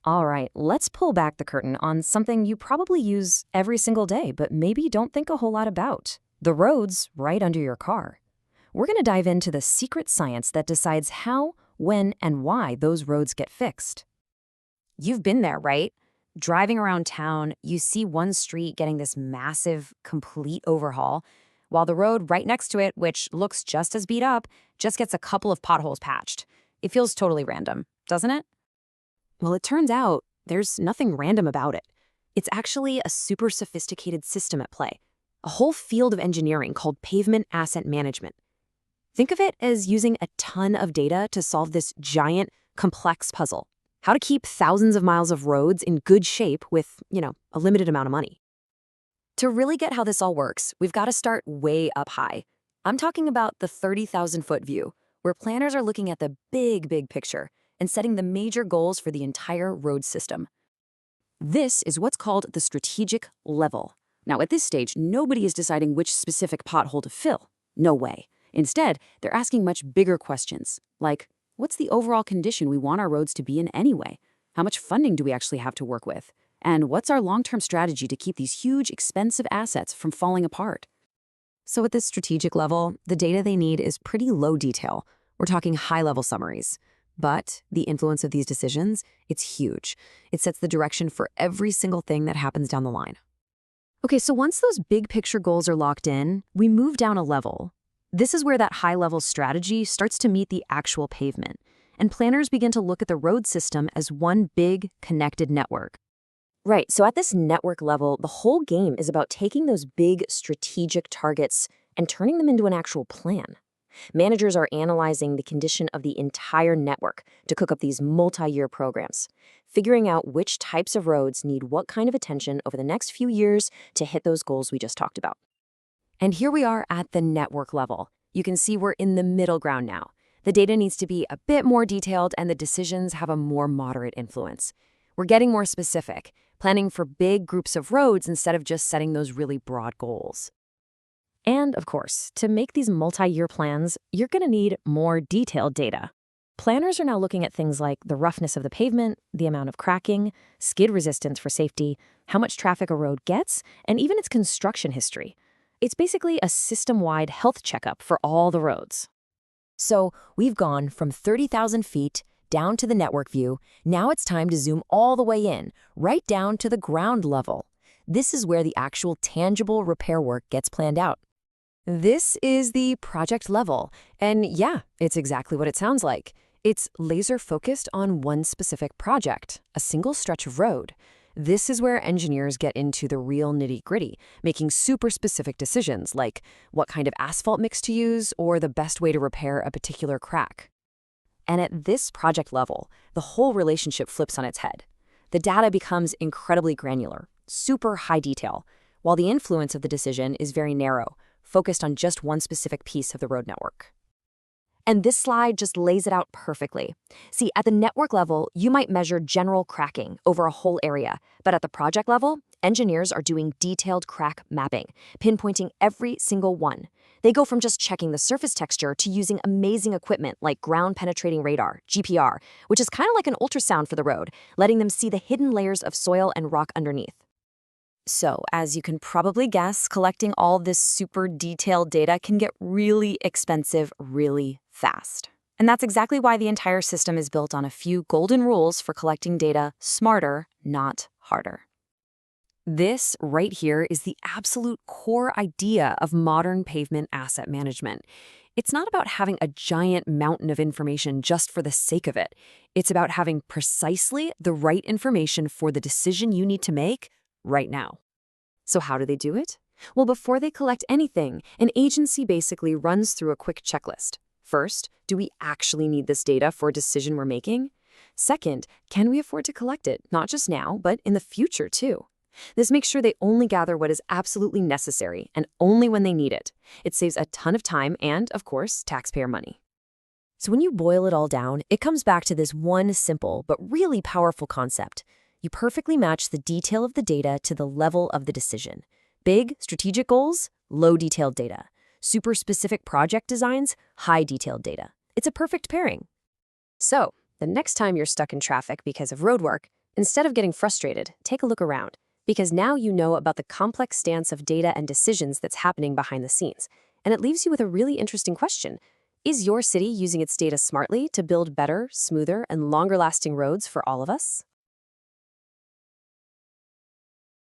All right, let's pull back the curtain on something you probably use every single day, but maybe don't think a whole lot about. The roads right under your car. We're going to dive into the secret science that decides how, when, and why those roads get fixed. You've been there, right? Driving around town, you see one street getting this massive, complete overhaul, while the road right next to it, which looks just as beat up, just gets a couple of potholes patched. It feels totally random, doesn't it? Well, it turns out there's nothing random about it. It's actually a super sophisticated system at play, a whole field of engineering called Pavement Asset Management. Think of it as using a ton of data to solve this giant, complex puzzle. How to keep thousands of miles of roads in good shape with, a limited amount of money. To really get how this all works, we've got to start way up high. I'm talking about the 30,000-foot view, where planners are looking at the big picture and setting the major goals for the entire road system. This is what's called the strategic level. Now, at this stage, nobody is deciding which specific pothole to fill. No way. Instead, they're asking much bigger questions, like, what's the overall condition we want our roads to be in anyway? How much funding do we actually have to work with? And what's our long-term strategy to keep these huge, expensive assets from falling apart? So at this strategic level, the data they need is pretty low detail. We're talking high-level summaries. But the influence of these decisions, it's huge. It sets the direction for every single thing that happens down the line. Okay, so once those big picture goals are locked in, we move down a level. This is where that high-level strategy starts to meet the actual pavement, and planners begin to look at the road system as one big, connected network. Right, so at this network level, the whole game is about taking those big strategic targets and turning them into an actual plan. Managers are analyzing the condition of the entire network to cook up these multi-year programs, figuring out which types of roads need what kind of attention over the next few years to hit those goals we just talked about. And here we are at the network level. You can see we're in the middle ground now. The data needs to be a bit more detailed and the decisions have a more moderate influence. We're getting more specific, planning for big groups of roads instead of just setting those really broad goals. And, of course, to make these multi-year plans, you're going to need more detailed data. Planners are now looking at things like the roughness of the pavement, the amount of cracking, skid resistance for safety, how much traffic a road gets, and even its construction history. It's basically a system-wide health checkup for all the roads. So we've gone from 30,000 feet down to the network view. Now it's time to zoom all the way in, right down to the ground level. This is where the actual tangible repair work gets planned out. This is the project level, and yeah, it's exactly what it sounds like. It's laser-focused on one specific project, a single stretch of road. This is where engineers get into the real nitty-gritty, making super specific decisions like what kind of asphalt mix to use or the best way to repair a particular crack. And at this project level, the whole relationship flips on its head. The data becomes incredibly granular, super high detail, while the influence of the decision is very narrow, focused on just one specific piece of the road network. And this slide just lays it out perfectly. See, at the network level, you might measure general cracking over a whole area, but at the project level, engineers are doing detailed crack mapping, pinpointing every single one. They go from just checking the surface texture to using amazing equipment like ground-penetrating radar, GPR, which is kind of like an ultrasound for the road, letting them see the hidden layers of soil and rock underneath. So, as you can probably guess, collecting all this super detailed data can get really expensive really fast. And that's exactly why the entire system is built on a few golden rules for collecting data smarter, not harder. This right here is the absolute core idea of modern pavement asset management. It's not about having a giant mountain of information just for the sake of it. It's about having precisely the right information for the decision you need to make right now. So how do they do it? Well, before they collect anything, an agency basically runs through a quick checklist. First, do we actually need this data for a decision we're making? Second, can we afford to collect it, not just now, but in the future too? This makes sure they only gather what is absolutely necessary and only when they need it. It saves a ton of time and, of course, taxpayer money. So when you boil it all down, it comes back to this one simple but really powerful concept. You perfectly match the detail of the data to the level of the decision. Big, strategic goals, low detailed data. Super specific project designs, high detailed data. It's a perfect pairing. So, the next time you're stuck in traffic because of roadwork, Instead of getting frustrated, take a look around, because now you know about the complex dance of data and decisions that's happening behind the scenes. And it leaves you with a really interesting question. Is your city using its data smartly to build better, smoother, and longer-lasting roads for all of us?